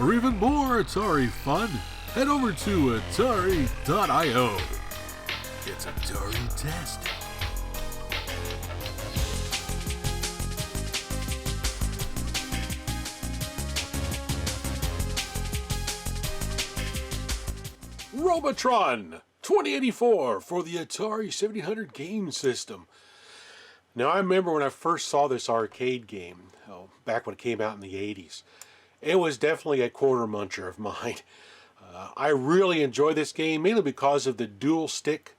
For even more Atari fun, head over to Atari.io. It's Atari-tastic. Robotron 2084 for the Atari 7800 game system. Now, I remember when I first saw this arcade game, back when it came out in the 80s. It was definitely a quarter muncher of mine. I really enjoy this game, mainly because of the dual stick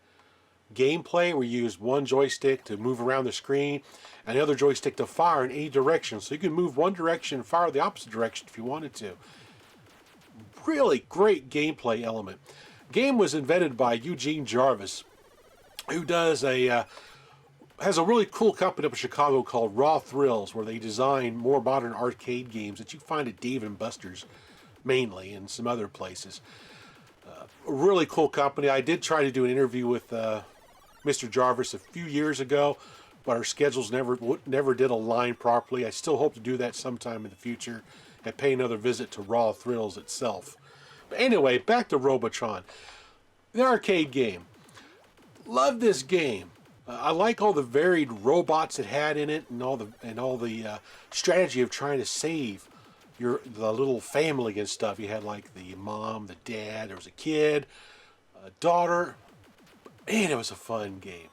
gameplay, where you use one joystick to move around the screen and the other joystick to fire in any direction. So you can move one direction and fire the opposite direction if you wanted to. Really great gameplay element. Game was invented by Eugene Jarvis, who has a really cool company up in Chicago called Raw Thrills, where they design more modern arcade games that you find at Dave & Buster's mainly, and some other places. A really cool company. I did try to do an interview with Mr. Jarvis a few years ago, but our schedules never did align properly. I still hope to do that sometime in the future and pay another visit to Raw Thrills itself. But anyway, back to Robotron. The arcade game. Love this game. I like all the varied robots it had in it, and all the strategy of trying to save the little family and stuff. You had like the mom, the dad, there was a kid, a daughter, and it was a fun game.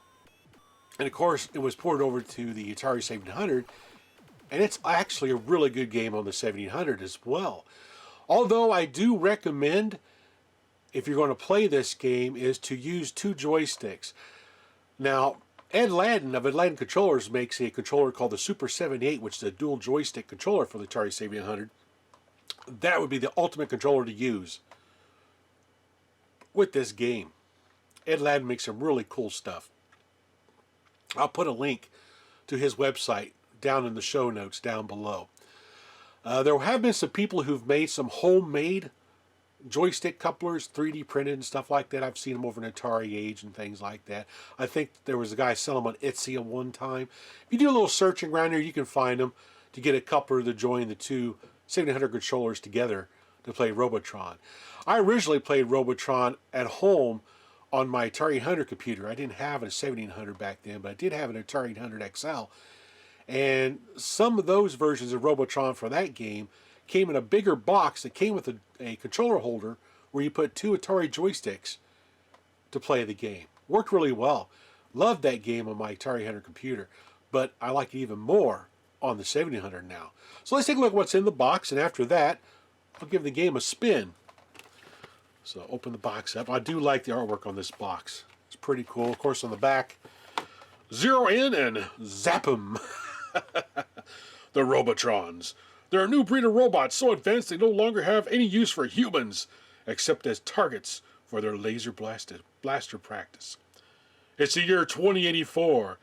And of course, it was ported over to the Atari 7800, and it's actually a really good game on the 7800 as well. Although I do recommend, if you're going to play this game, is to use two joysticks. Now, Ed Ladden of Ed Ladden Controllers makes a controller called the Super 78, which is a dual joystick controller for the Atari 7800. That would be the ultimate controller to use with this game. Ed Ladden makes some really cool stuff. I'll put a link to his website down in the show notes down below. There have been some people who've made some homemade joystick couplers, 3D printed and stuff like that. I've seen them over in AtariCade and things like that. I think there was a guy selling them on Etsy at one time. If you do a little searching around there, you can find them to get a coupler to join the two 7800 controllers together to play Robotron. I originally played Robotron at home on my Atari 800 computer. I didn't have a 7800 back then, but I did have an Atari 800 XL. And some of those versions of Robotron for that game came in a bigger box that came with a controller holder where you put two Atari joysticks to play the game. Worked really well. Loved that game on my Atari 800 computer, but I like it even more on the 7800 now. So let's take a look at what's in the box, and after that, I'll give the game a spin. So open the box up. I do like the artwork on this box. It's pretty cool. Of course, on the back, zero in and zap 'em. The Robotrons. They're a new breed of robots so advanced they no longer have any use for humans, except as targets for their laser blaster practice. It's the year 2084,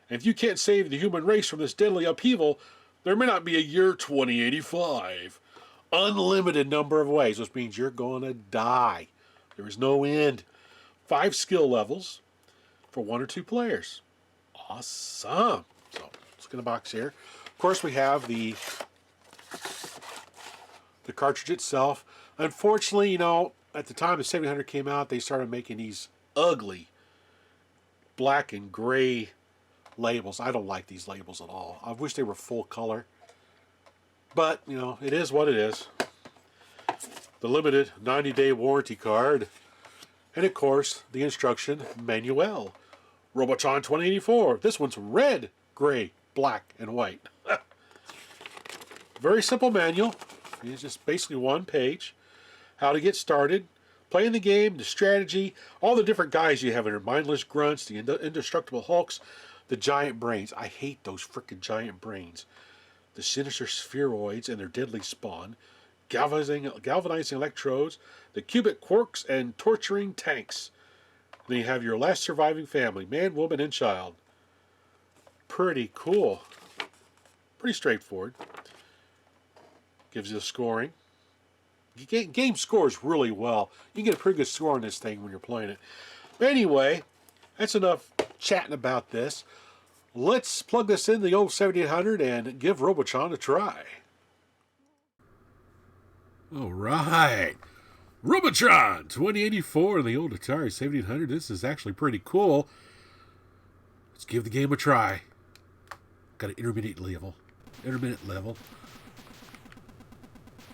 and if you can't save the human race from this deadly upheaval, there may not be a year 2085. Unlimited number of ways, which means you're going to die. There is no end. 5 skill levels for 1 or 2 players. Awesome. So let's get a box here. Of course, we have the cartridge itself. Unfortunately, you know, at the time the 700 came out, they started making these ugly black and gray labels. I don't like these labels at all. I wish they were full color. But, you know, it is what it is. The limited 90-day warranty card. And, of course, the instruction manual. Robotron 2084. This one's red, gray, black, and white. Very simple manual. It's just basically one page. How to get started, playing the game, the strategy, all the different guys you have in there. Mindless Grunts, the Indestructible Hulks, the Giant Brains. I hate those frickin' Giant Brains. The Sinister Spheroids and their deadly spawn. Galvanizing Electrodes, the Cubic Quarks, and Torturing Tanks. Then you have your last surviving family, man, woman, and child. Pretty cool. Pretty straightforward. Gives you the scoring. Game scores really well. You get a pretty good score on this thing when you're playing it. Anyway, that's enough chatting about this. Let's plug this in the old 7800 and give Robotron a try. All right. Robotron 2084, the old Atari 1700. This is actually pretty cool. Let's give the game a try. Got an intermediate level.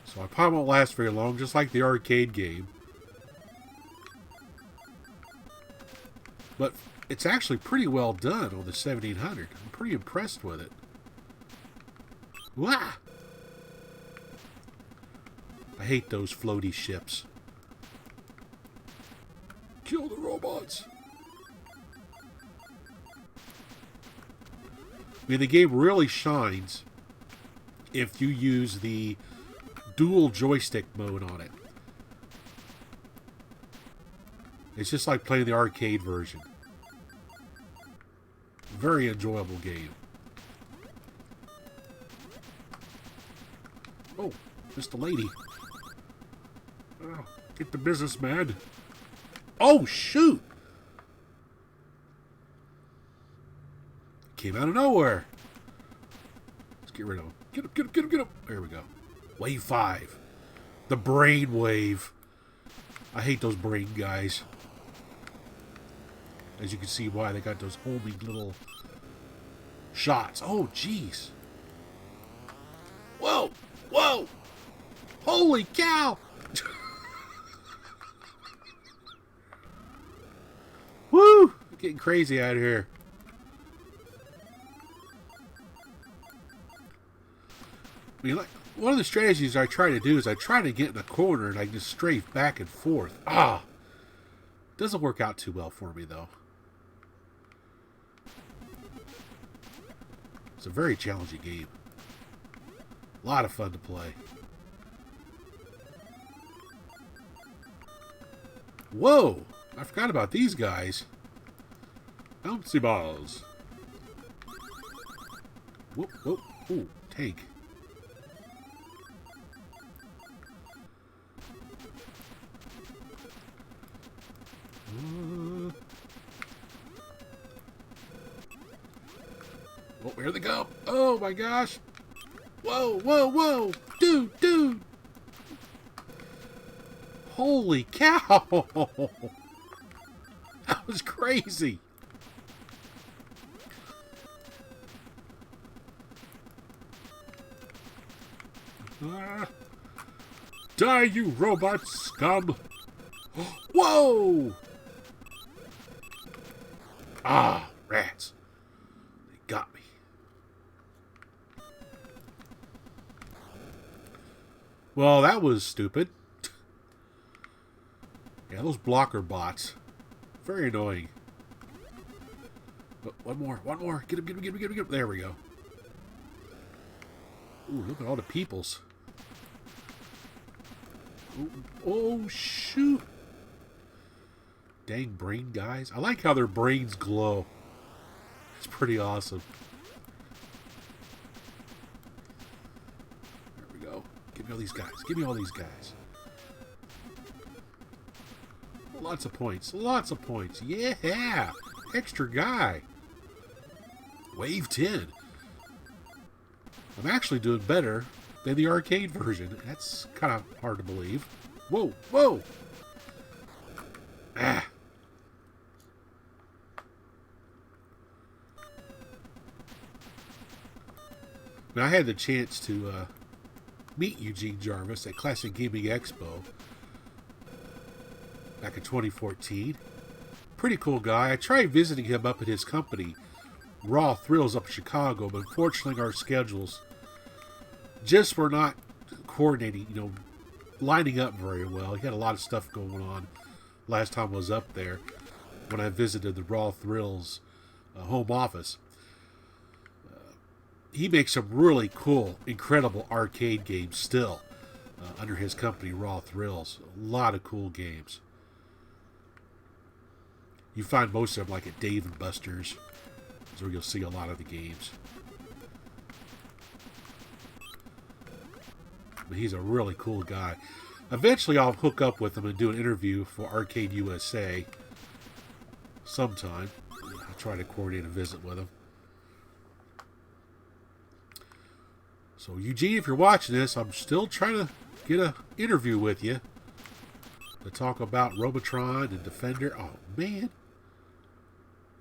So I probably won't last very long, just like the arcade game. But it's actually pretty well done on the 1700. I'm pretty impressed with it. Wah! I hate those floaty ships. Kill the robots. I mean, the game really shines if you use the dual joystick mode on it. It's just like playing the arcade version. Very enjoyable game. Oh, just a lady. Oh, get the business, man. Oh, shoot! Came out of nowhere. Let's get rid of him. Get him, get him, get him, get him. There we go. Wave 5. The brain wave. I hate those brain guys. As you can see why they got those homing little shots. Oh, jeez. Whoa! Whoa! Holy cow! Woo! Getting crazy out here. I mean, like, one of the strategies I try to do is I try to get in a corner and I just strafe back and forth. Doesn't work out too well for me, though. It's a very challenging game. A lot of fun to play. Whoa! I forgot about these guys. Bouncy balls. Whoop, whoop. Ooh, tank. Oh, here they go. Oh my gosh. Whoa, whoa, whoa. Dude, dude. Holy cow. That was crazy. Die, you robot scum. Whoa. Ah, rats. They got me. Well, that was stupid. Yeah, those blocker bots. Very annoying. Oh, one more. Get him, get him, get him, get him, get him. There we go. Ooh, look at all the peoples. Ooh, oh, shoot. Dang brain guys. I like how their brains glow. It's pretty awesome. There we go. Give me all these guys. Give me all these guys. Lots of points. Lots of points. Yeah! Extra guy. Wave 10. I'm actually doing better than the arcade version. That's kind of hard to believe. Whoa! Whoa! Ah! Now, I had the chance to meet Eugene Jarvis at Classic Gaming Expo back in 2014. Pretty cool guy. I tried visiting him up at his company, Raw Thrills, up in Chicago, but unfortunately our schedules just were not coordinating, lining up very well. He had a lot of stuff going on last time I was up there when I visited the Raw Thrills home office. He makes some really cool, incredible arcade games still under his company, Raw Thrills. A lot of cool games. You find most of them like at Dave & Buster's. That's where you'll see a lot of the games. But he's a really cool guy. Eventually I'll hook up with him and do an interview for Arcade USA sometime. I'll try to coordinate a visit with him. So Eugene, if you're watching this, I'm still trying to get an interview with you to talk about Robotron and Defender. Oh, man.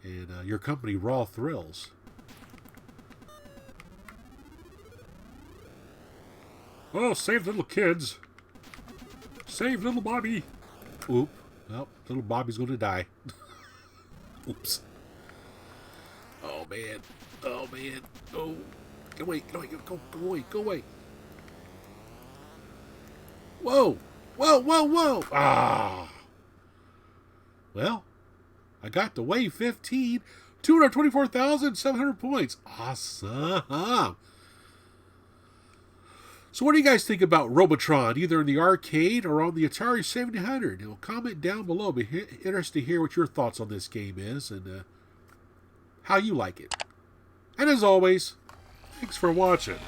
And your company, Raw Thrills. Oh, save little kids. Save little Bobby. Oop. Well, little Bobby's going to die. Oops. Oh, man. Oh, man. Oh. Go away. Go away. Go away. Go away. Whoa. Whoa, whoa, whoa. Ah. Well, I got to wave 15. 224,700 points. Awesome. So what do you guys think about Robotron, either in the arcade or on the Atari 700? Comment down below. I'll be interested to hear what your thoughts on this game is and how you like it. And as always, thanks for watching.